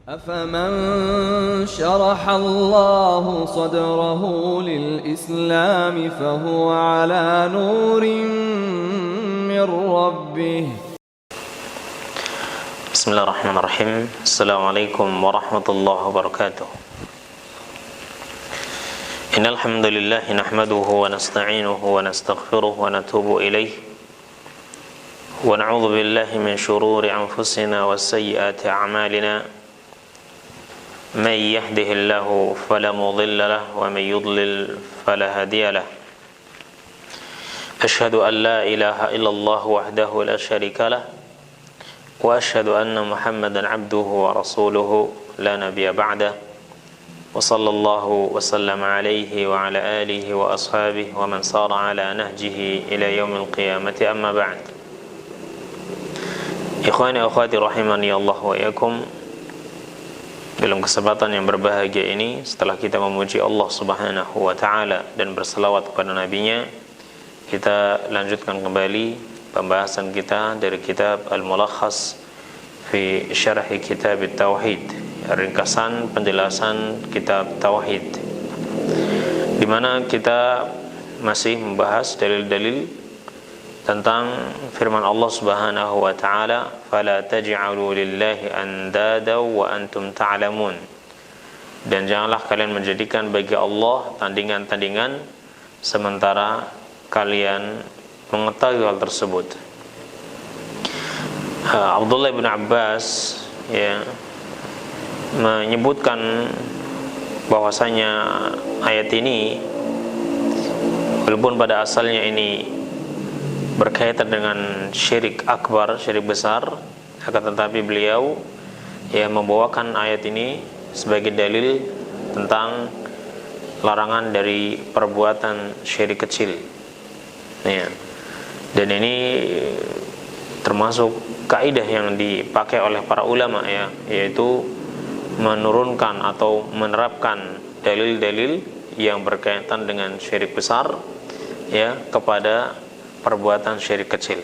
أفمن شرح الله صدره للإسلام فهو على نور من ربه. بسم الله الرحمن الرحيم. السلام عليكم ورحمة الله وبركاته. إن الحمد لله نحمده ونستعينه ونستغفره ونتوب إليه ونعوذ بالله من شرور أنفسنا وسيئات أعمالنا. من يهده الله فلا مضل له ومن يضلل فلا هادي له. أشهد أن لا إله إلا الله وحده لا شريك له وأشهد أن محمدا عبده ورسوله لا نبي بعده وصلى الله وسلم عليه وعلى آله وأصحابه ومن صار على نهجه إلى يوم القيامة. أما بعد. Ikhwani akhwati rahimani Allah wa iyyakum. Dalam kesempatan yang berbahagia ini, setelah kita memuji Allah Subhanahu wa taala dan berselawat kepada nabinya, kita lanjutkan kembali pembahasan kita dari kitab Al-Mulakhas fi Syarh Kitab Tauhid, ringkasan penjelasan kitab Tauhid, di mana kita masih membahas dalil-dalil tentang firman Allah Subhanahu wa taala, "Fala taj'alu lillahi andada wa antum ta'lamun." Dan janganlah kalian menjadikan bagi Allah tandingan-tandingan sementara kalian mengetahui hal tersebut. Abdullah bin Abbas menyebutkan bahwasanya ayat ini walaupun pada asalnya ini berkaitan dengan syirik akbar, syirik besar, akan tetapi beliau membawakan ayat ini sebagai dalil tentang larangan dari perbuatan syirik kecil. Dan ini termasuk kaidah yang dipakai oleh para ulama, yaitu menurunkan atau menerapkan dalil-dalil yang berkaitan dengan syirik besar kepada perbuatan syirik kecil.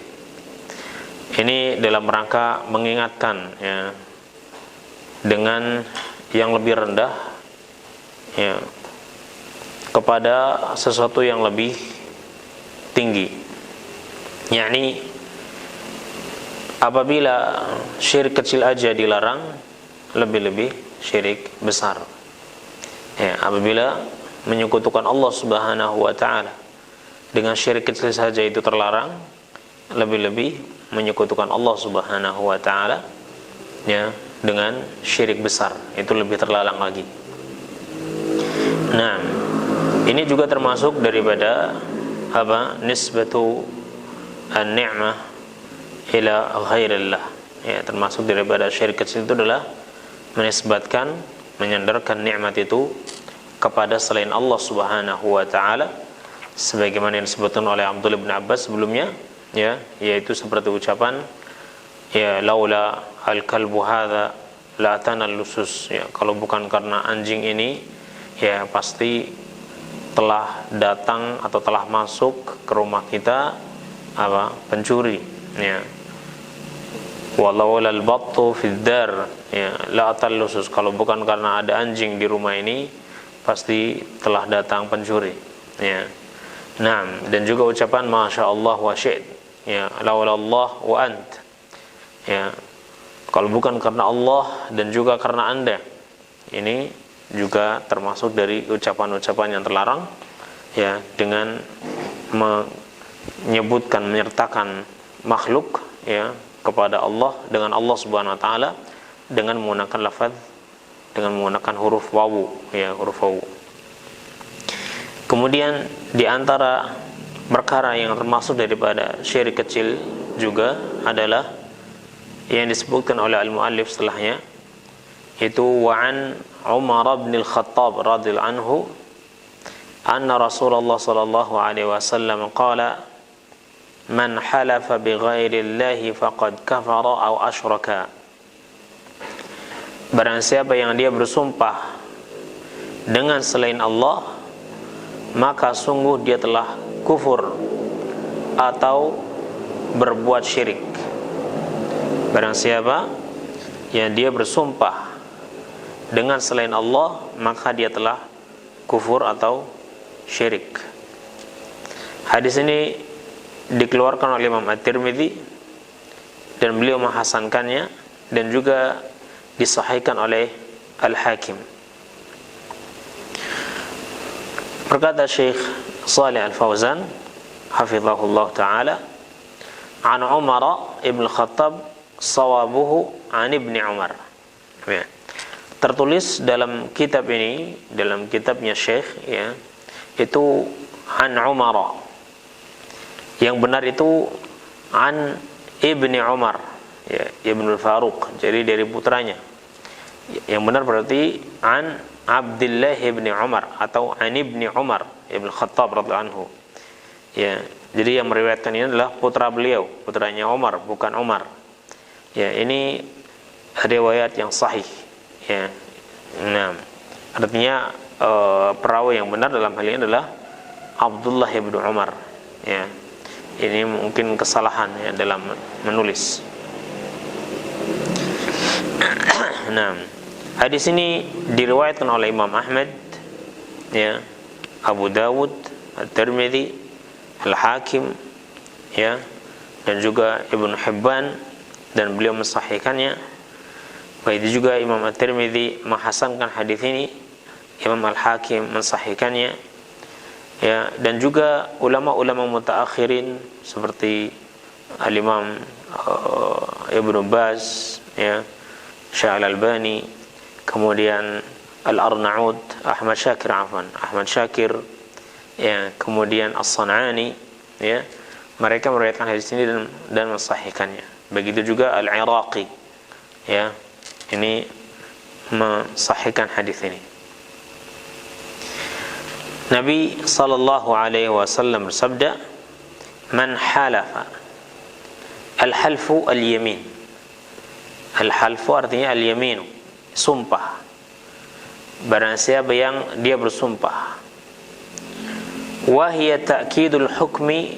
Ini dalam rangka mengingatkan dengan yang lebih rendah kepada sesuatu yang lebih tinggi. Yakni apabila syirik kecil aja dilarang, lebih-lebih syirik besar. Apabila menyekutukan Allah Subhanahu wa taala dengan syirik kecil saja itu terlarang, lebih-lebih menyekutukan Allah Subhanahu wa taala dengan syirik besar, itu lebih terlarang lagi. Nah, ini juga termasuk daripada nisbatu an-ni'mah ila ghairillah. Termasuk daripada syirik kecil itu adalah menisbatkan, menyandarkan nikmat itu kepada selain Allah Subhanahu wa taala, sebagaimana yang disebutkan oleh Abdullah bin Abbas sebelumnya, yaitu seperti ucapan laula al-kalbu hadza la atana lusus, kalau bukan karena anjing ini pasti telah datang atau telah masuk ke rumah kita pencuri. Walaula al-battu fid dar la atal lusus, kalau bukan karena ada anjing di rumah ini pasti telah datang pencuri. Nah, dan juga ucapan Masya Allah wa syi'd, laula Allah wa ant, kalau bukan karena Allah dan juga karena Anda. Ini juga termasuk dari ucapan-ucapan yang terlarang, dengan menyebutkan, menyertakan makhluk kepada Allah dengan Allah Subhanahu wa taala dengan menggunakan lafaz, dengan menggunakan huruf wawu, huruf wawu. Kemudian di antara perkara yang termasuk daripada syirik kecil juga adalah yang disebutkan oleh al-muallif setelahnya, itu wa'an Umar bin al-Khattab radhiyallahu anhu anna Rasulullah sallallahu alaihi wasallam qala man halafa bi ghairi Allahi faqad kafara aw asyraka. Barang siapa yang dia bersumpah dengan selain Allah, maka sungguh dia telah kufur atau berbuat syirik. Barang siapa yang dia bersumpah dengan selain Allah, maka dia telah kufur atau syirik. Hadis ini dikeluarkan oleh Imam At-Tirmidzi dan beliau menghasankannya, dan juga disahihkan oleh Al-Hakim. Berkata Syekh Shalih Al-Fauzan hafizahullah ta'ala, an Umar ibn Khattab sawabuhu an ibni Umar. Ya. Tertulis dalam kitab ini, dalam kitabnya Syekh, ya, itu an Umar. Yang benar itu an ibni Umar, ya, Ibnul Faruq, jadi dari putranya. Yang benar berarti an Abdullah ibni Umar atau an ibni Umar ibn Khattab radhiyallahu anhu. Ya, jadi yang meriwayatkan ini adalah putra beliau, putranya Umar, bukan Umar. Ya, ini riwayat yang sahih. Ya, nah, artinya perawi yang benar dalam hal ini adalah Abdullah ibn Umar. Ya, ini mungkin kesalahan ya dalam menulis. Nah, hadis ini diriwayatkan oleh Imam Ahmad, ya, Abu Dawud, At-Tirmidzi, Al-Hakim, ya, dan juga Ibnu Hibban, dan beliau mensahihkannya. Begitu juga Imam At-Tirmidzi menghasankan hadis ini, Imam Al-Hakim mensahihkannya, ya, dan juga ulama-ulama mutaakhirin seperti Al-Imam Ibnu Baz, ya, Syekh Al-Albani, kemudian Al-Arnaud, Ahmad Syakir, ya, kemudian As-San'ani, ya, mereka meriwayatkan hadis ini dan mensahihkannya. Begitu juga Al-Iraqi, ya, ini mensahihkan hadis ini. Nabi sallallahu alaihi wasallam bersabda, "Man halafa." Al-halfu al-yamin. Al-halfu artinya al-yaminu, sumpah. Barang siapa yang dia bersumpah, wa hiya ta'kidul hukmi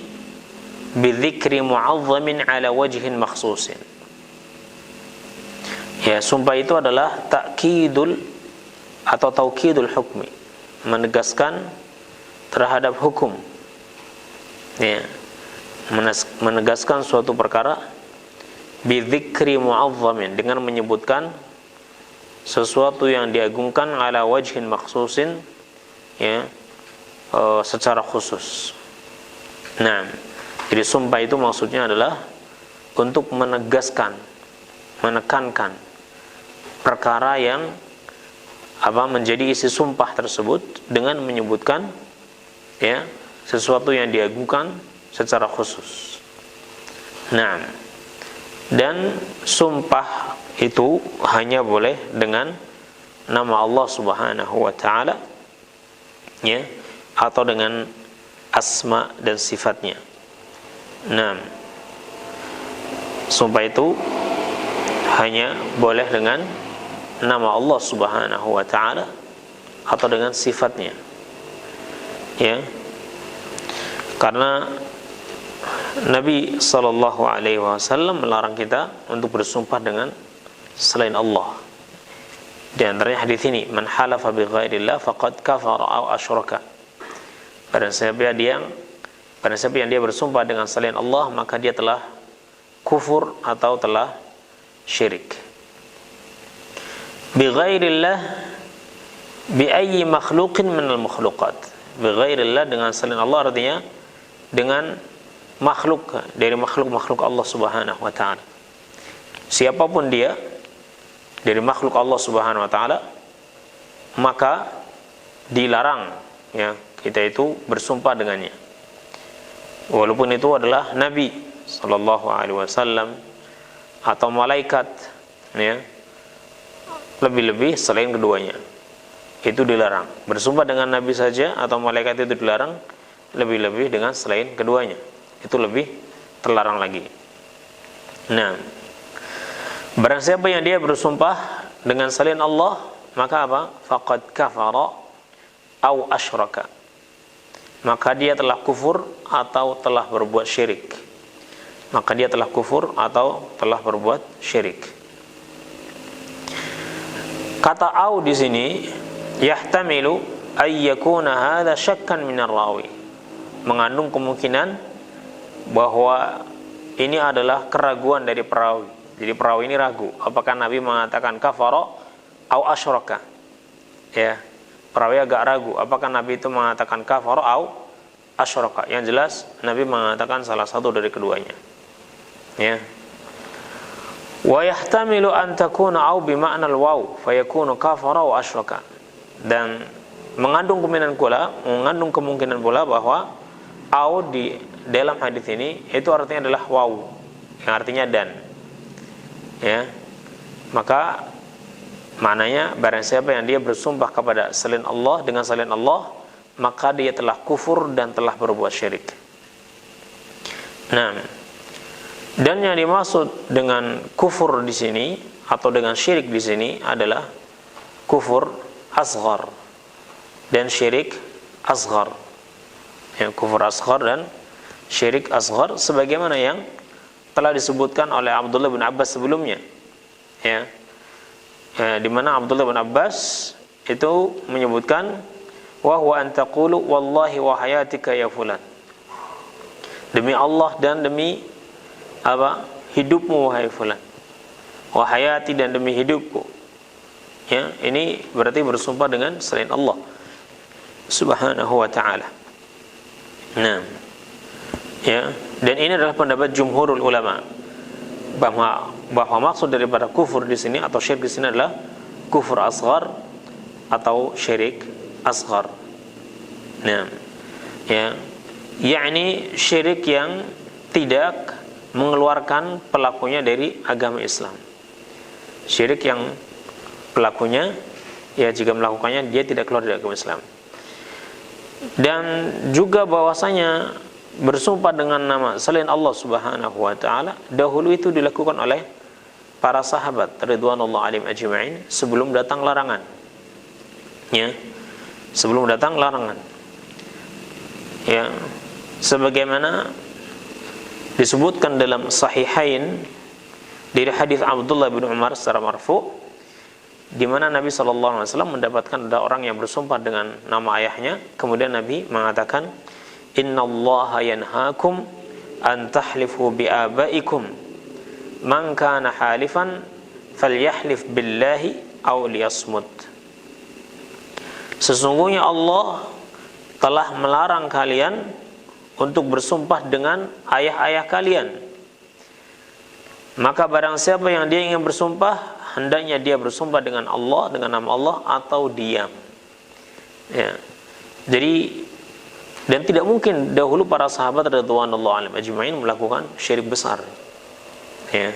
bi dzikri mu'azzamin ala wajhin makhsusin. Ya, sumpah itu adalah ta'kidul atau taukidul hukmi, menegaskan terhadap hukum, ya, menegaskan suatu perkara bidzikri mu'azzamin, dengan menyebutkan sesuatu yang diagungkan ala wajhin makhsusin, ya, secara khusus. Nah, jadi sumpah itu maksudnya adalah untuk menegaskan, menekankan perkara yang menjadi isi sumpah tersebut dengan menyebutkan, ya, sesuatu yang diagungkan secara khusus. Nah, dan sumpah itu hanya boleh dengan nama Allah Subhanahu wa taala, ya, atau dengan asma dan sifatnya. Nah, sumpah itu hanya boleh dengan nama Allah Subhanahu wa taala atau dengan sifatnya, ya, karena Nabi sallallahu alaihi wasallam melarang kita untuk bersumpah dengan selain Allah. Di antaranya hadis ini, man halafa bi ghairillah faqad kafara aw asyraka. Barang siapa yang dia bersumpah dengan selain Allah, maka dia telah kufur atau telah syirik. Bi ghairillah bi ayyi makhluqin minal makhluqat. Bi ghairillah dengan selain Allah artinya dengan makhluk dari makhluk Allah Subhanahu wa taala. Siapapun dia dari makhluk Allah Subhanahu wa taala, maka dilarang, ya, kita itu bersumpah dengannya. Walaupun itu adalah Nabi sallallahu alaihi wasallam atau malaikat, ya, lebih-lebih selain keduanya. Itu dilarang. Bersumpah dengan Nabi saja atau malaikat itu dilarang, lebih-lebih dengan selain keduanya. Itu lebih terlarang lagi. Nah, barang siapa yang dia bersumpah dengan selain Allah, maka apa? Faqad kafara aw asyraka. Maka dia telah kufur atau telah berbuat syirik. Maka dia telah kufur atau telah berbuat syirik. kata au di sini yahtamilu ay yakuna hadza syakkan minar rawi, mengandung kemungkinan bahwa ini adalah keraguan dari perawi. Jadi perawi ini ragu apakah Nabi mengatakan kafara au asyraka. Ya, perawi agak ragu apakah Nabi itu mengatakan kafara au asyraka. Yang jelas Nabi mengatakan salah satu dari keduanya. Ya. Wa yahtamilu an takuna au bi ma'nal waw fayakunu kafara wa asyraka. Dan mengandung kemungkinan pula bahwa au di dalam hadis ini itu artinya adalah waw, yang artinya dan. Ya. Maka maknanya barang siapa yang dia bersumpah kepada selain Allah dengan selain Allah, maka dia telah kufur dan telah berbuat syirik. Nah, dan yang dimaksud dengan kufur di sini atau dengan syirik di sini adalah kufur asghar dan syirik asghar. Ya, kufur asghar dan syirik asghar sebagaimana yang telah disebutkan oleh Abdullah bin Abbas sebelumnya. Ya. Di mana Abdullah bin Abbas itu menyebutkan wa huwa an taqulu wallahi wa hayatika ya fulan. Demi Allah dan demi hidupmu wahai fulan. Wa hayati dan demi hidupku. Ya, ini berarti bersumpah dengan selain Allah Subhanahu wa taala. Nah, ya, dan ini adalah pendapat jumhurul ulama bahwa maksud daripada kufur di sini atau syirik di sini adalah kufur asghar atau syirik asghar. Nah, ya, yakni syirik yang tidak mengeluarkan pelakunya dari agama Islam. Syirik yang pelakunya, ya, jika melakukannya dia tidak keluar dari agama Islam. Dan juga bahwasanya bersumpah dengan nama selain Allah Subhanahu wa taala dahulu itu dilakukan oleh para sahabat ridwanullah alaihim ajma'in sebelum datang larangan. Ya. Sebelum datang larangan. Ya. Sebagaimana disebutkan dalam Sahihain dari hadis Abdullah bin Umar secara marfu, di mana Nabi SAW mendapatkan ada orang yang bersumpah dengan nama ayahnya, kemudian Nabi mengatakan, innallaha yanhaakum an tahlifu bi abaikum man kana halifan falyahlif billahi aw liyasmut. Sesungguhnya Allah telah melarang kalian untuk bersumpah dengan ayah-ayah kalian. Maka barang siapa yang dia ingin bersumpah, hendaknya dia bersumpah dengan Allah, dengan nama Allah, atau diam. Ya. Jadi, dan tidak mungkin dahulu para sahabat radhiyallahu anhum ajma'in melakukan syirik besar. Ya.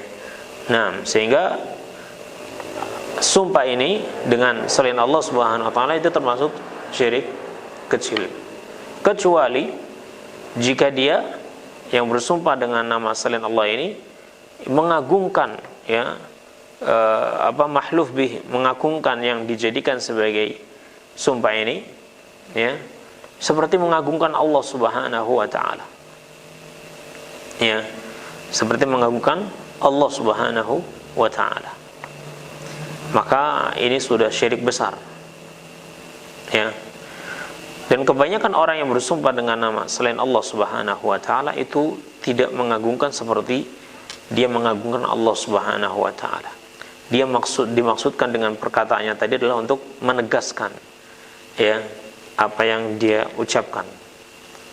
Nah, sehingga sumpah ini dengan selain Allah Subhanahu wa taala itu termasuk syirik kecil. Kecuali jika dia yang bersumpah dengan nama selain Allah ini mengagungkan, ya, mahluf bih, mengagungkan yang dijadikan sebagai sumpah ini, ya, seperti mengagungkan Allah Subhanahu wa taala. Ya, seperti mengagungkan Allah Subhanahu wa taala. Maka ini sudah syirik besar. Ya. Dan kebanyakan orang yang bersumpah dengan nama selain Allah Subhanahu wa taala itu tidak mengagungkan seperti dia mengagungkan Allah Subhanahu wa taala. Dia dimaksudkan dengan perkataannya tadi adalah untuk menegaskan, ya, apa yang dia ucapkan.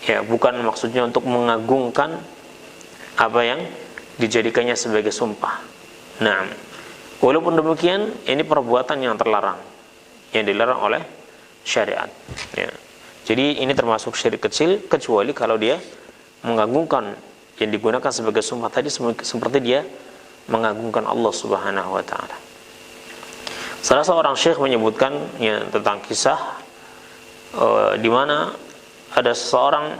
Ya, bukan maksudnya untuk mengagungkan apa yang dijadikannya sebagai sumpah. Nah, walaupun demikian ini perbuatan yang terlarang, yang dilarang oleh syariat. Ya. Jadi ini termasuk syirik kecil, kecuali kalau dia mengagungkan yang digunakan sebagai sumpah tadi seperti dia mengagungkan Allah Subhanahu wa taala. Salah seorang syekh menyebutkan, ya, tentang kisah di mana ada seseorang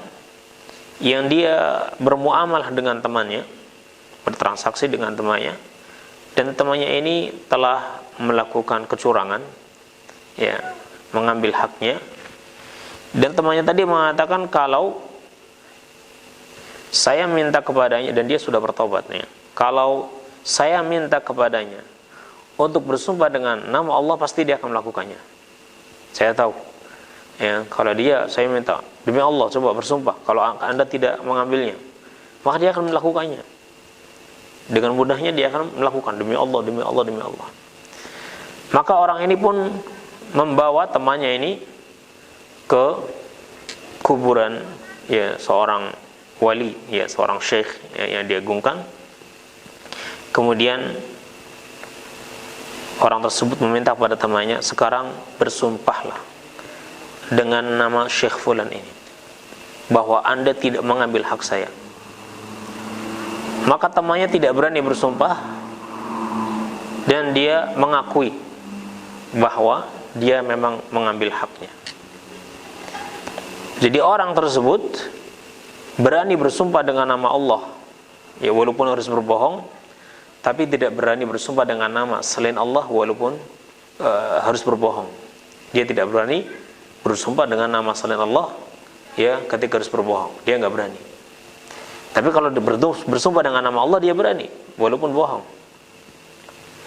yang dia bermuamalah dengan temannya, bertransaksi dengan temannya, dan temannya ini telah melakukan kecurangan, ya, mengambil haknya. Dan temannya tadi mengatakan kalau saya minta kepadanya, dan dia sudah bertobat nih, kalau saya minta kepadanya untuk bersumpah dengan nama Allah, pasti dia akan melakukannya. Saya tahu. Ya, kalau saya minta, demi Allah coba bersumpah, kalau Anda tidak mengambilnya, maka dia akan melakukannya. Dengan mudahnya dia akan melakukan, demi Allah, demi Allah, demi Allah. Maka orang ini pun membawa temannya ini ke kuburan ya seorang wali, ya seorang syekh ya, yang diagungkan. Kemudian orang tersebut meminta kepada temannya, sekarang bersumpahlah dengan nama Syekh Fulan ini bahwa Anda tidak mengambil hak saya. Maka temannya tidak berani bersumpah, dan dia mengakui bahwa dia memang mengambil haknya. Jadi orang tersebut berani bersumpah dengan nama Allah, ya walaupun harus berbohong, tapi tidak berani bersumpah dengan nama selain Allah walaupun harus berbohong. Dia tidak berani bersumpah dengan nama selain Allah, ya ketika harus berbohong, dia nggak berani. Tapi kalau bersumpah dengan nama Allah, dia berani walaupun bohong.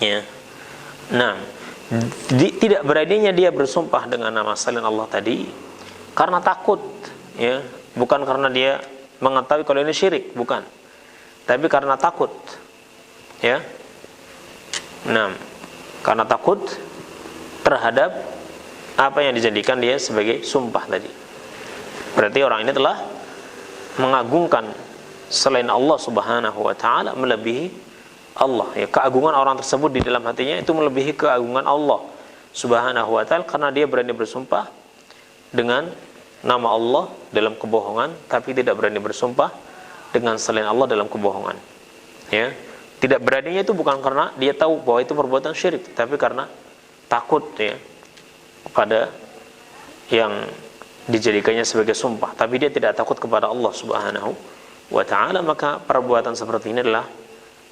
Ya. Nah, tidak beraninya dia bersumpah dengan nama selain Allah tadi karena takut, ya, bukan karena dia mengetahui kalau ini syirik, bukan. Tapi karena takut. Ya. Nah, karena takut terhadap apa yang dijadikan dia sebagai sumpah tadi. Berarti orang ini telah mengagungkan selain Allah Subhanahu wa taala, melebihi Allah. Ya, keagungan orang tersebut di dalam hatinya itu melebihi keagungan Allah Subhanahu wa taala, karena dia berani bersumpah dengan nama Allah dalam kebohongan, tapi tidak berani bersumpah dengan selain Allah dalam kebohongan. Ya. Tidak beraninya itu bukan karena dia tahu bahwa itu perbuatan syirik, tapi karena takut, ya, kepada yang dijadikannya sebagai sumpah, tapi dia tidak takut kepada Allah Subhanahu wa ta'ala. Maka perbuatan seperti ini adalah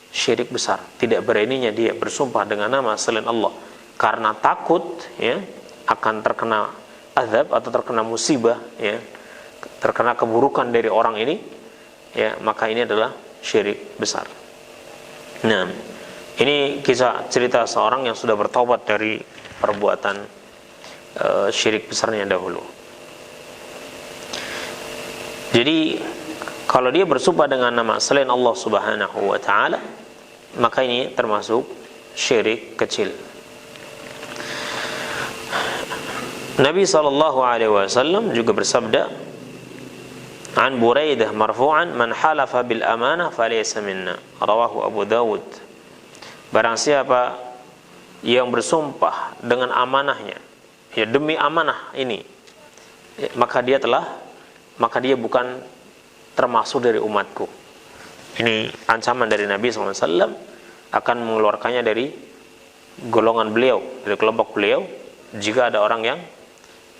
syirik besar. Tidak beraninya dia bersumpah dengan nama selain Allah karena takut, ya, akan terkena azab atau terkena musibah, ya, terkena keburukan dari orang ini, ya, maka ini adalah syirik besar. Nah, ini kisah cerita seorang yang sudah bertaubat dari perbuatan syirik besarnya dahulu. Jadi kalau dia bersumpah dengan nama selain Allah Subhanahu wa ta'ala, maka ini termasuk syirik kecil. Nabi SAW juga bersabda, an Buraidah marfu'an, man halafa bil amanah falaysa minna, rawahu Abu Dawud. Barang siapa yang bersumpah dengan amanahnya, ya demi amanah ini, ya, maka dia bukan termasuk dari umatku. Ini ancaman dari Nabi SAW akan mengeluarkannya dari golongan beliau, dari kelompok beliau, jika ada orang yang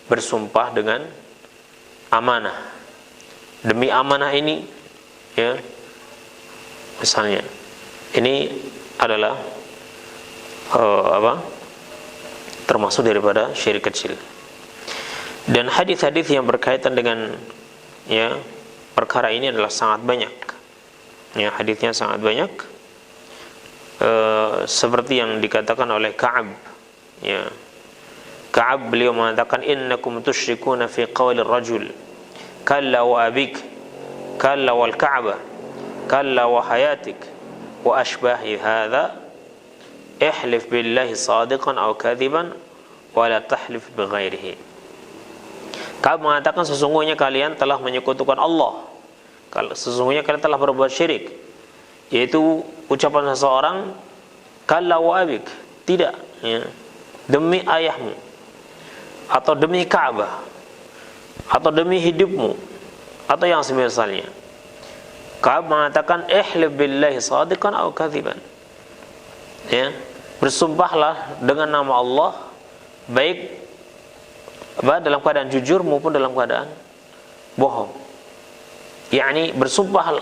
bersumpah dengan amanah. Demi amanah ini, ya, misalnya ini adalah termasuk daripada syirik kecil. Dan hadis-hadis yang berkaitan dengan, ya, perkara ini adalah sangat banyak. Ya, hadisnya sangat banyak. Seperti yang dikatakan oleh Ka'ab, ya. Ka'ab beliau mengatakan, innakum tusyrikuna fi qawli rajul kalla wa abik kalla wal ka'bah kalla wa hayatik wa ashbahi hadha, ihlif billahi sadiqan aw kadhiban wa la tahlif bighairihi. Ka'ab mengatakan, sesungguhnya kalian telah menyekutukan Allah, sesungguhnya kalian telah berbuat syirik, yaitu ucapan seseorang kalla wa abik, tidak, ya, demi ayahmu, atau demi Ka'bah, atau demi hidupmu, atau yang semisalnya. Ka'ab mengatakan, ihlif billahi sadiqan aw kadhiban, ya, bersumpahlah dengan nama Allah, baik dalam keadaan jujur maupun dalam keadaan bohong. yakni bersumpah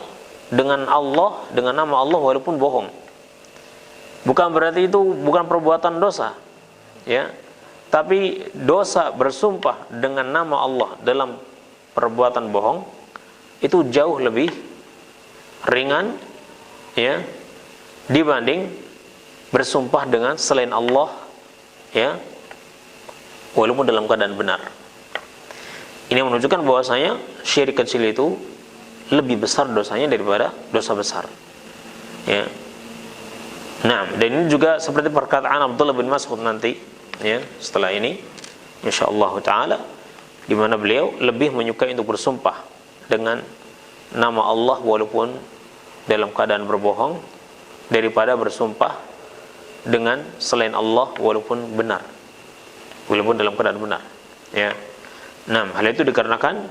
dengan Allah, dengan nama Allah walaupun bohong. Bukan berarti itu bukan perbuatan dosa, ya. Tapi dosa bersumpah dengan nama Allah dalam perbuatan bohong itu jauh lebih ringan, ya, dibanding bersumpah dengan selain Allah, ya, walaupun dalam keadaan benar. Ini menunjukkan bahwasanya syirik kecil itu lebih besar dosanya daripada dosa besar. Ya. Nah, dan ini juga seperti perkataan Abdullah bin Mas'ud nanti, ya, setelah ini, insyaallah taala, di mana beliau lebih menyukai untuk bersumpah dengan nama Allah walaupun dalam keadaan berbohong daripada bersumpah dengan selain Allah walaupun benar, walaupun dalam keadaan benar. Ya. Nah, hal itu dikarenakan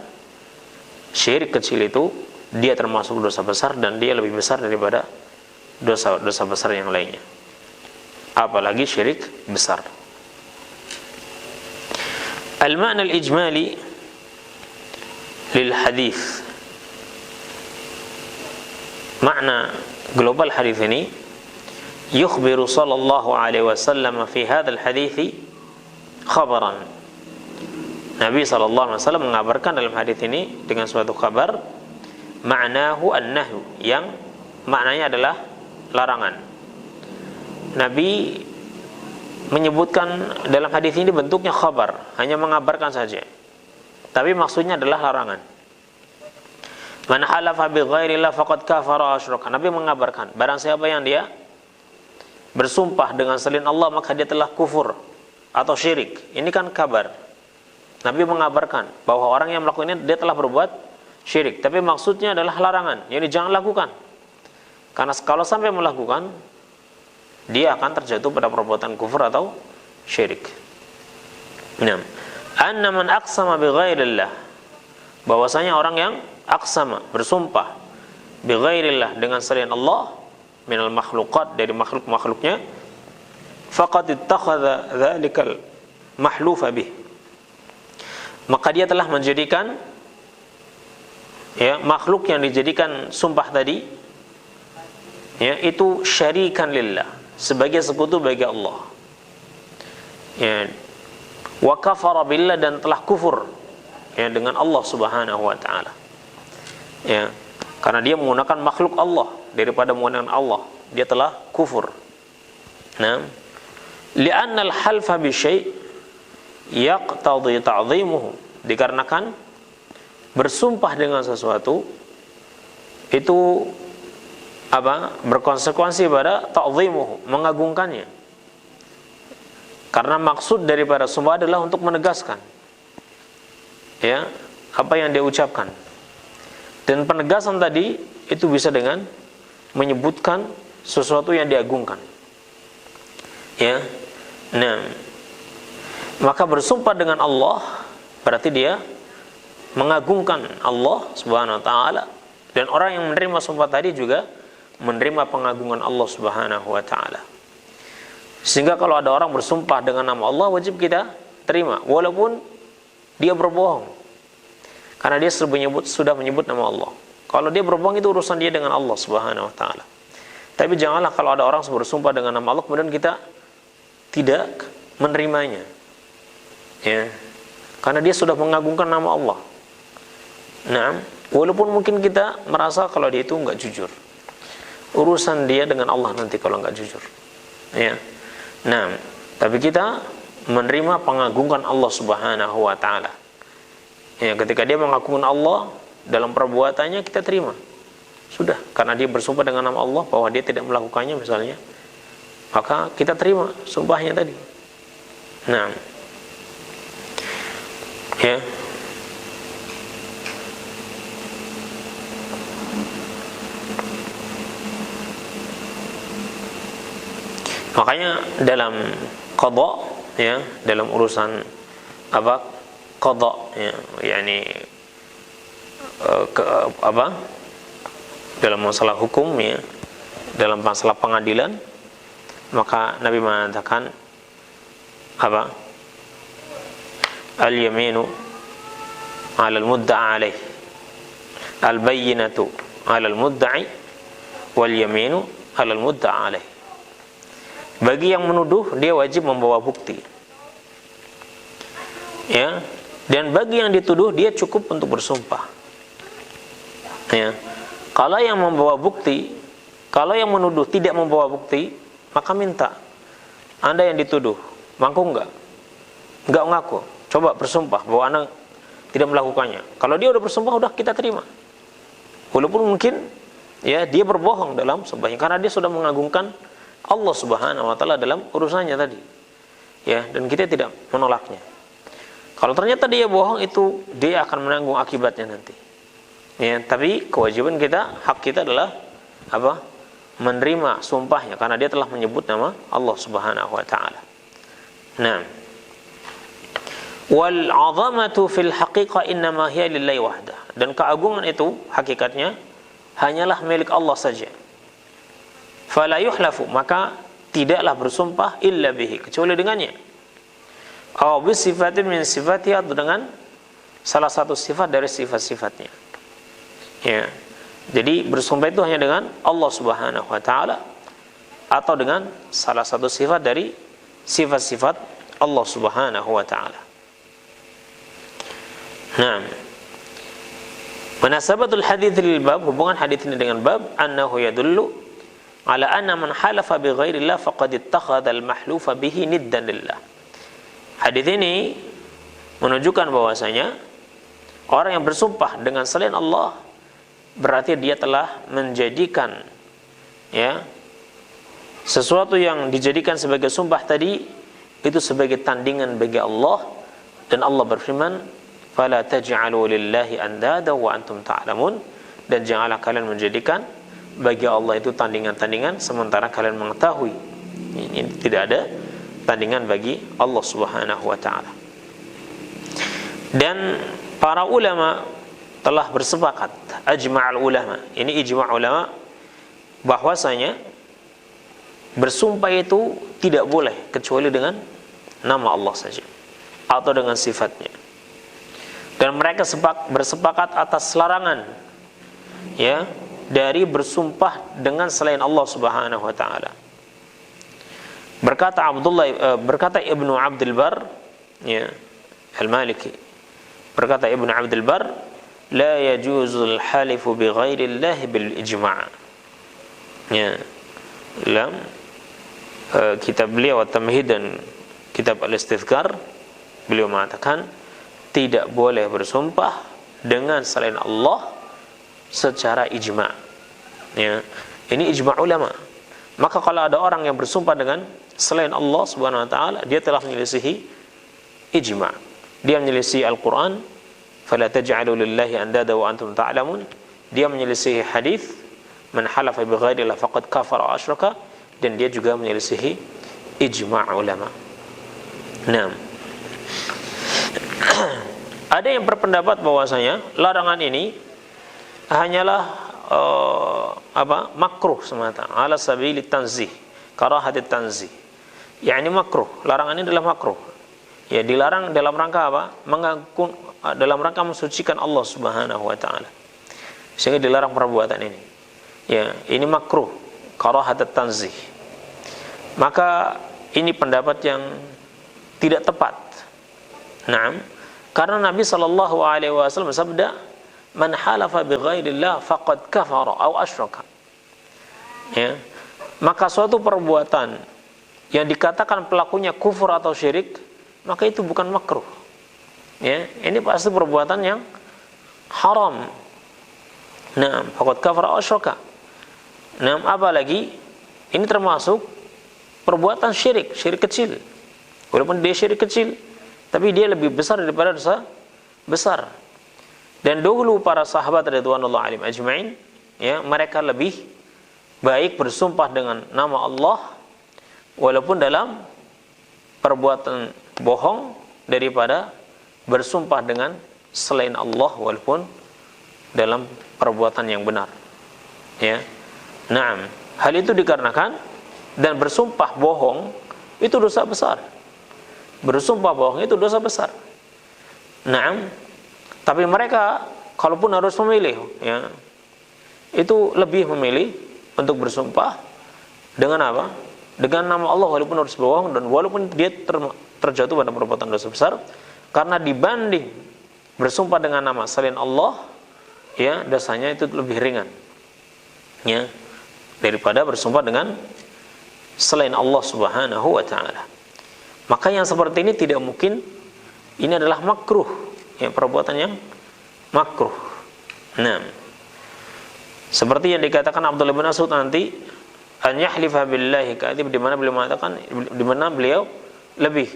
syirik kecil itu dia termasuk dosa besar dan dia lebih besar daripada dosa besar yang lainnya, apalagi syirik besar. Al-ma'na al-ijmali lil hadis, makna global hadis ini, yukhbiru sallallahu alaihi wasallam fi hadzal hadits khabaran. Nabi sallallahu alaihi wasallam mengabarkan dalam hadis ini dengan suatu kabar, ma'nahu an-nahyu, yang maknanya adalah larangan. Nabi menyebutkan dalam hadis ini bentuknya khabar, hanya mengabarkan saja, tapi maksudnya adalah larangan. Man halafa bi ghairillah faqad kafara asyraka. Nabi mengabarkan, barang siapa yang dia bersumpah dengan selain Allah maka dia telah kufur atau syirik. Ini kan kabar. Nabi mengabarkan bahwa orang yang melakukan ini dia telah berbuat syirik, tapi maksudnya adalah larangan. Jadi jangan lakukan. Karena kalau sampai melakukan, dia akan terjatuh pada perbuatan kufur atau syirik. Nah, anna man aqsama bi ghairillah, bahwasanya orang yang aqsama, bersumpah, bi ghairillah, dengan selain Allah, minal makhluqat, dari makhluk-makhluknya, faqad ittakhadha dzalikal mahlufa bih, maka dia telah menjadikan, ya, makhluk yang dijadikan sumpah tadi, ya, itu syarikan lillah, sebagai sekutu bagi Allah, ya, wa kafara billah, dan telah kufur, ya, dengan Allah subhanahu wa ta'ala, ya, karena dia menggunakan makhluk Allah daripada menggunakan Allah, dia telah kufur. Nah, li'anna al-halfa bi syai' yaqtadhi ta'dhimuhu, dikarenakan bersumpah dengan sesuatu itu berkonsekuensi pada ta'dhimuhu, mengagungkannya. Karena maksud daripada sumpah adalah untuk menegaskan, ya, apa yang dia ucapkan. Dan penegasan tadi itu bisa dengan menyebutkan sesuatu yang diagungkan, ya. Nah, maka bersumpah dengan Allah berarti dia mengagungkan Allah subhanahu wa ta'ala, dan orang yang menerima sumpah tadi juga menerima pengagungan Allah subhanahu wa ta'ala. Sehingga kalau ada orang bersumpah dengan nama Allah, wajib kita terima walaupun dia berbohong, karena dia sudah menyebut nama Allah. Kalau dia berbohong itu urusan dia dengan Allah subhanahu wa ta'ala. Tapi janganlah kalau ada orang bersumpah dengan nama Allah kemudian kita tidak menerimanya, ya, karena dia sudah mengagungkan nama Allah. Nah, walaupun mungkin kita merasa kalau dia itu enggak jujur, urusan dia dengan Allah nanti kalau enggak jujur, ya. Nah, tapi kita menerima pengagungan Allah subhanahu wa ta'ala, ya, ketika dia mengagungkan Allah dalam perbuatannya kita terima, sudah, karena dia bersumpah dengan nama Allah bahwa dia tidak melakukannya misalnya, maka kita terima sumpahnya tadi. Nah, ya, makanya dalam qada, ya, dalam urusan qada, ya, yakni dalam masalah hukum, ya, dalam masalah pengadilan, maka Nabi mengatakan al-yaminu 'ala al-mudda'i alaih, al-bayyinatu 'ala al-mudda'i wal yaminu 'ala al-mudda'i alaih. Bagi yang menuduh dia wajib membawa bukti, ya, dan bagi yang dituduh dia cukup untuk bersumpah, ya. Kalau yang membawa bukti, kalau yang menuduh tidak membawa bukti, maka minta. Anda yang dituduh, mampu enggak? Enggak ngaku. Coba bersumpah bahwa Anda tidak melakukannya. Kalau dia udah bersumpah, udah kita terima. Walaupun mungkin ya dia berbohong dalam sumpahnya, karena dia sudah mengagungkan Allah Subhanahu wa taala dalam urusannya tadi. Ya, dan kita tidak menolaknya. Kalau ternyata dia bohong, itu dia akan menanggung akibatnya nanti. Ya, tapi kewajiban kita, hak kita adalah apa? Menerima sumpahnya, karena dia telah menyebut nama Allah Subhanahu wa taala. Nah, wal 'azamatu fil haqiqah innama hiya lillahi wahdah. Dan keagungan itu hakikatnya hanyalah milik Allah saja. Fala yuhlafu, maka tidaklah bersumpah illa bihi, kecuali dengannya. Aw bi sifatin min sifatihi, atau dengan salah satu sifat dari sifat-sifatnya. Ya. Jadi bersumpah itu hanya dengan Allah Subhanahu wa taala atau dengan salah satu sifat dari sifat-sifat Allah Subhanahu wa taala. Nah, munasabatul hadits lil bab, hubungan hadits ini dengan bab, annahu yadullu ala anna man halafa bi ghairillah faqad ittakhadha al mahlufa bihi niddan lillah. Hadits ini menunjukkan bahwasanya orang yang bersumpah dengan selain Allah berarti dia telah menjadikan ya sesuatu yang dijadikan sebagai sumpah tadi itu sebagai tandingan bagi Allah, dan Allah berfirman, "Fala taj'alu lillahi andada wa antum ta'lamun." Dan janganlah kalian menjadikan bagi Allah itu tandingan-tandingan sementara kalian mengetahui ini tidak ada tandingan bagi Allah Subhanahu wa taala. Dan para ulama telah bersepakat, ajma'al ulama, ini ijma' ulama, bahwasanya bersumpah itu tidak boleh kecuali dengan nama Allah saja atau dengan sifatnya. Dan mereka bersepakat atas larangan ya dari bersumpah dengan selain Allah Subhanahu wa taala. Berkata Ibnu Abdul Bar ya Al-Maliki, berkata Ibnu Abdul Bar, la yajuzul halifu bi ghairillah bil ijma'. Ya, dalam kitab beliau At-Tamhid dan kitab Al-Istidhkar beliau mengatakan tidak boleh bersumpah dengan selain Allah secara ijma'. Ya, ini ijma' ulama. Maka kalau ada orang yang bersumpah dengan selain Allah Subhanahu wa taala, dia telah menyelisihi ijma'. Dia menyelisihi Al-Qur'an, fala taj'alu lillahi andada wa antum ta'lamun. Dia menyelisihi hadis, man halafa bi ghairillah faqad kafara wa asyraka, dan dia juga menyelisihi ijma' ulama. Nah, ada yang berpendapat bahwasanya larangan ini hanyalah makruh semata, ala sabili tanzih, karahat tanzih. yakni makruh. Larangan ini adalah makruh. Ya, dilarang dalam rangka apa? Dalam rangka mensucikan Allah Subhanahu wa taala. Sehingga dilarang perbuatan ini. Ya, ini makruh, karahat tanzih. Maka ini pendapat yang tidak tepat. Naam, karena Nabi sallallahu alaihi wasallam bersabda, "Man halafa bi ghairillah faqad kafara aw asyraka." Ya. Maka suatu perbuatan yang dikatakan pelakunya kufur atau syirik, maka itu bukan makruh. Ya, ini pasti perbuatan yang haram. Nah, faqad kafara aw asyraka. Nah, apalagi ini termasuk perbuatan syirik, syirik kecil. Walaupun dia syirik kecil, tapi dia lebih besar daripada dosa besar. Dan dahulu para sahabat radhiyallahu anhum ajma'in, ya, mereka lebih baik bersumpah dengan nama Allah walaupun dalam perbuatan bohong daripada bersumpah dengan selain Allah walaupun dalam perbuatan yang benar. Ya. Naam, hal itu dikarenakan dan bersumpah bohong itu dosa besar. Bersumpah bohong itu dosa besar. Naam, tapi mereka kalaupun harus memilih, ya, itu lebih memilih untuk bersumpah dengan apa? Dengan nama Allah walaupun harus bohong dan walaupun dia terjatuh pada perbuatan dosa besar, karena dibanding bersumpah dengan nama selain Allah, ya, dosanya itu lebih ringan, ya, daripada bersumpah dengan selain Allah Subhanahu wa ta'ala. Maka yang seperti ini tidak mungkin ini adalah makruh, ya, perbuatan yang makruh. Nah, seperti yang dikatakan Abdullah bin Mas'ud nanti, an yahlifa billahi kadzib, di mana beliau mengatakan, di mana beliau lebih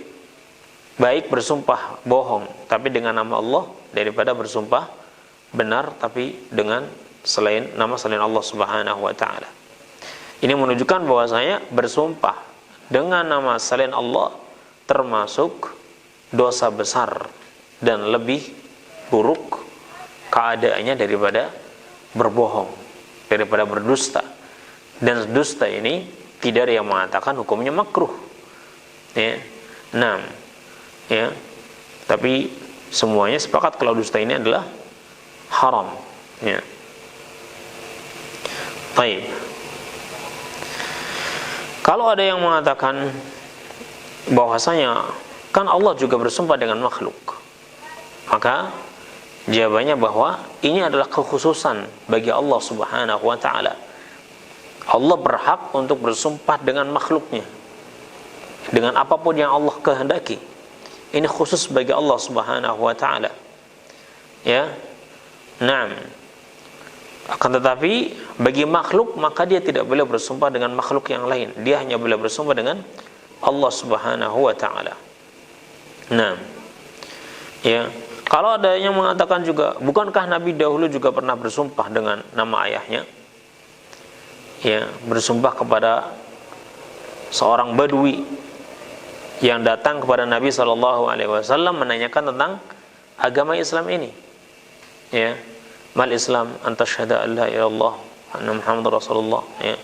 baik bersumpah bohong tapi dengan nama Allah daripada bersumpah benar tapi dengan selain Allah Subhanahu wa ta'ala. Ini menunjukkan bahwasanya bersumpah dengan nama selain Allah termasuk dosa besar dan lebih buruk keadaannya daripada berbohong, daripada berdusta. Dan dusta ini tidak ada yang mengatakan hukumnya makruh, ya. Nah, ya, tapi semuanya sepakat kalau dusta ini adalah haram, ya. Baik. Kalau ada yang mengatakan bahwasanya kan Allah juga bersumpah dengan makhluk, maka jawabannya bahwa ini adalah kekhususan bagi Allah Subhanahu wa ta'ala. Allah berhak untuk bersumpah dengan makhluknya, dengan apapun yang Allah kehendaki. Ini khusus bagi Allah Subhanahu wa ta'ala, ya. Nah, akan tetapi bagi makhluk maka dia tidak boleh bersumpah dengan makhluk yang lain. Dia hanya boleh bersumpah dengan Allah Subhanahu wa ta'ala. Nah, ya, kalau ada yang mengatakan juga, bukankah Nabi dahulu juga pernah bersumpah dengan nama ayahnya? Ya, bersumpah kepada seorang badui yang datang kepada Nabi SAW menanyakan tentang agama Islam ini. Ya, mal Islam anta syahada an la ilaha illallah anna Muhammadar Rasulullah, ya,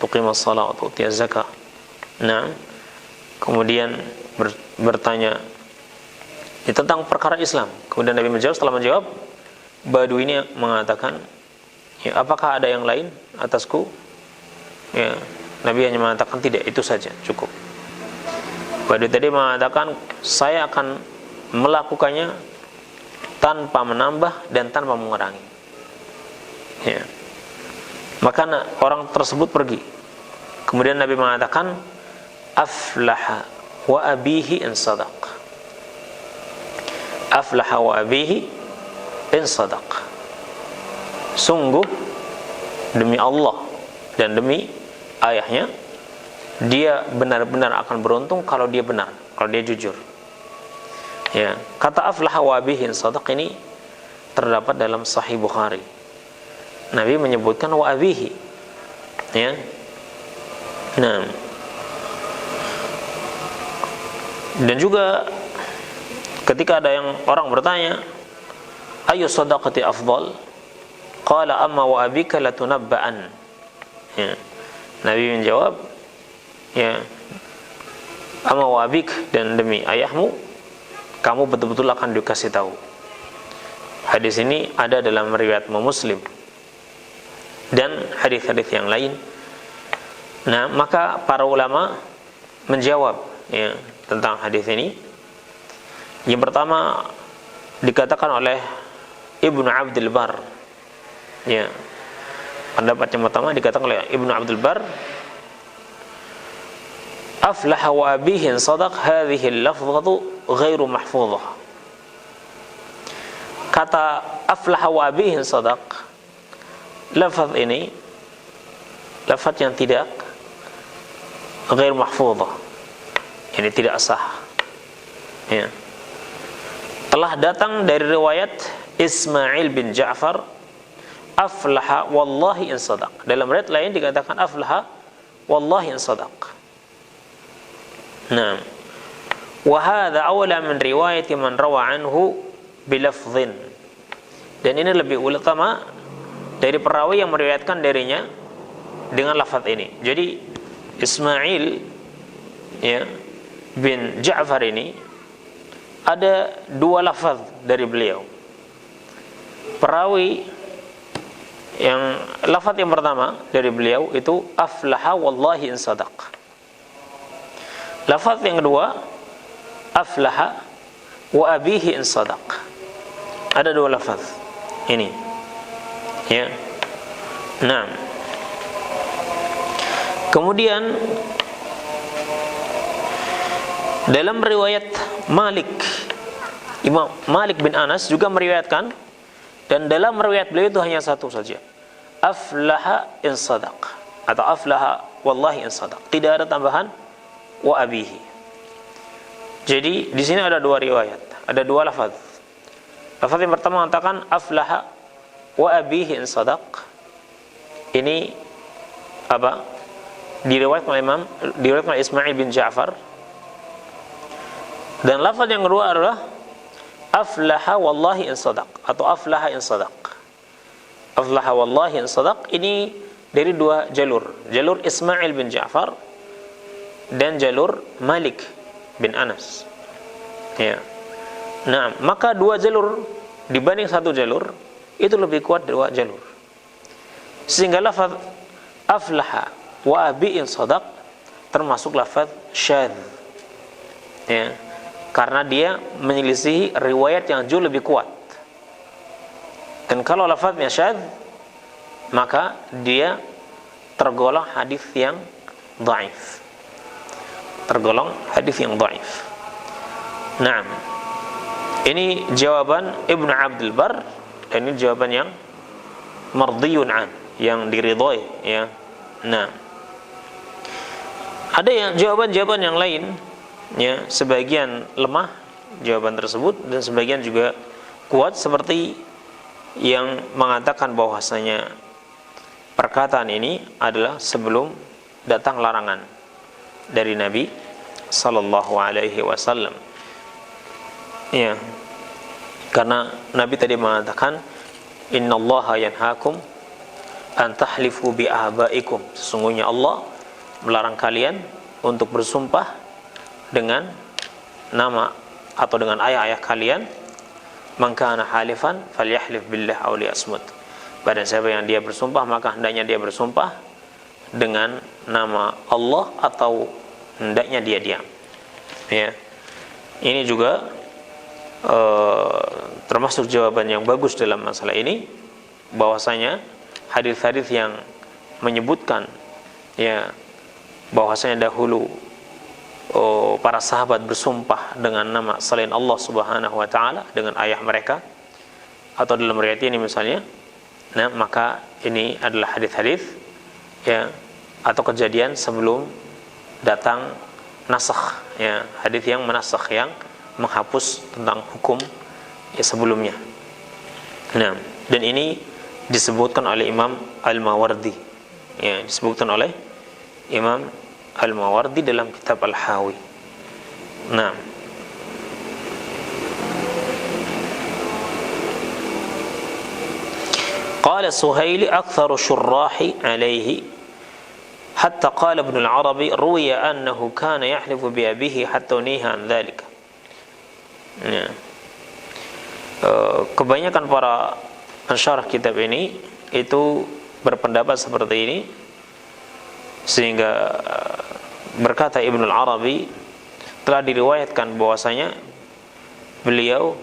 tuqimus shalah wa tu'tiyaz zakah. Nah, kemudian bertanya tentang perkara Islam. Kemudian Nabi menjawab, setelah menjawab, badui ini mengatakan, ya, apakah ada yang lain atasku? Ya, Nabi hanya mengatakan tidak, itu saja, cukup. Badui tadi mengatakan, saya akan melakukannya tanpa menambah dan tanpa mengurangi. Ya. Maka orang tersebut pergi. Kemudian Nabi mengatakan, aflaha wa abihi in sadaq. Aflaha wa abihi in sadaq. Sungguh demi Allah dan demi ayahnya, dia benar-benar akan beruntung kalau dia benar, kalau dia jujur. Ya, kata aflaha wa abihi in sadaq ini terdapat dalam Sahih Bukhari. Nabi menyebutkan wa abihi, ya. Nah, dan juga ketika ada yang orang bertanya, ayu sadaqati afdal? Qala amma wa abika latunabba'an. Ya. Nabi menjawab, ya, amma wa abik, dan demi ayahmu kamu betul-betul akan dikasih tahu. Hadis ini ada dalam riwayat Muslim dan hadis-hadis yang lain. Nah, maka para ulama menjawab, ya, tentang hadis ini. Yang pertama dikatakan oleh Ibnu Abdul Bar, ya, pendapat yang pertama dikatakan oleh Ibnu Abdul Bar, aflaha wa abihi sadaq hadhihi al-lafzatu ghairu mahfuzah. Kata aflaha wa abihi sadaq, lafaz ini lafaz yang tidak ghairu mahfuzah, ini tidak sah, ya. Telah datang dari riwayat Ismail bin Ja'far, aflaha wallahi in sadaq. Dalam riwayat lain dikatakan aflaha wallahi in sadaq. Nah, wa hadha awla min riwayati man rawa anhu bilafdhin. Dan ini lebih utama dari perawi yang meriwayatkan darinya dengan lafaz ini. Jadi Ismail, ya, bin Ja'far ini ada dua lafaz dari beliau. Perawi yang lafaz yang pertama dari beliau itu aflaha wallahi in sadaq. Lafaz yang kedua aflaha wa abihi in sadaq. Ada dua lafaz ini, ya. Nah, kemudian Dalam riwayat Malik, Imam Malik bin Anas juga meriwayatkan, dan dalam riwayat beliau itu hanya satu saja, aflaha in sadaq, atau aflaha wallahi in sadaq, tidak ada tambahan wa abihi. Jadi di sini ada dua riwayat, ada dua lafaz. Lafaz yang pertama mengatakan aflaha wa abihi in sadaq. Ini apa? Diriwayatkan oleh Ismail bin Ja'far. Dan lafaz yang kedua adalah aflaha wallahi in sadaq, atau aflaha in sadaq. Aflaha wallahi in sadaq ini dari dua jalur, jalur Ismail bin Ja'far dan jalur Malik bin Anas. Ya. Nah, maka dua jalur dibanding satu jalur itu lebih kuat dua jalur. Sehingga lafaz aflaha wa abi'in sadaq termasuk lafaz syadz. Ya. Karena dia menyelisihi riwayat yang jauh lebih kuat. Dan kalau lafaznya syadz, maka dia tergolong hadis yang dhaif. Tergolong hadis yang dhaif. Nah, ini jawaban Ibnu Abdul Bar, dan ini jawaban yang mardiyun an, yang diridhoi, ya. Nah, ada yang jawaban-jawaban yang lain, ya, sebagian lemah jawaban tersebut dan sebagian juga kuat, seperti yang mengatakan bahwasanya perkataan ini adalah sebelum datang larangan dari Nabi sallallahu alaihi wasallam. Ya. Karena Nabi tadi mengatakan innallaha yanhaakum an tahlifu bi abaikum. Sesungguhnya Allah melarang kalian untuk bersumpah dengan nama atau dengan ayah-ayah kalian. Man kana halifan falyahlif billah aw liyasmut. Pada siapa yang dia bersumpah, maka hendaknya dia bersumpah dengan nama Allah atau hendaknya dia diam. Ya. Ini juga termasuk jawaban yang bagus dalam masalah ini, bahwasanya hadis-hadis yang menyebutkan, ya, bahwasanya dahulu para sahabat bersumpah dengan nama selain Allah Subhanahu wa taala, dengan ayah mereka, atau dalam riwayat ini misalnya, nah, maka ini adalah hadis-hadis, ya, atau kejadian sebelum datang nasakh, ya, hadis yang menasakh, yang menghapus tentang hukum, ya, sebelumnya. Nah, dan ini disebutkan oleh Imam Al-Mawardi, ya, disebutkan oleh Imam Al-Mawardi dalam kitab Al-Hawi. Nah, qala Suhaili aktharu syurrahi alaihi hatta qala Ibn al-Arabi ruwiya annahu kana yahlifu bi abihi hatta niha an dhalika. Ya. Kebanyakan para pensyarah kitab ini itu berpendapat seperti ini, sehingga berkata Ibn al-Arabi, telah diriwayatkan bahwasanya beliau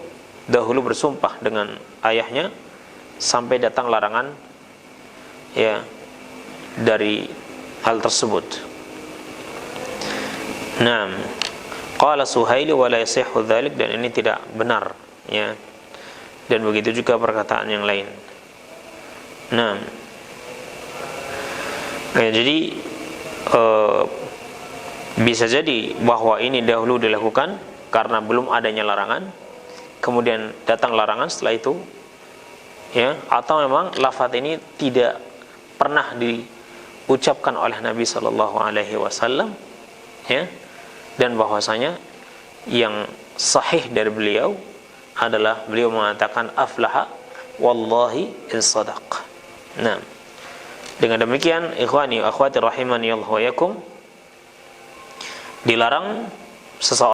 dahulu bersumpah dengan ayahnya sampai datang larangan, ya, dari hal tersebut. Nah, qala Suhaili wa la yasihhu dzalik, dan ini tidak benar, ya. Dan begitu juga perkataan yang lain. Nah, ya, jadi bisa jadi bahwa ini dahulu dilakukan karena belum adanya larangan, kemudian datang larangan setelah itu, ya, atau memang lafaz ini tidak pernah diucapkan oleh Nabi sallallahu alaihi wasallam, ya, dan bahwasanya yang sahih dari beliau adalah beliau mengatakan aflaha wallahi in sadaq. Nah, dengan demikian ikhwani wa akhwati rahimani Allah wa yakum, dilarang seseorang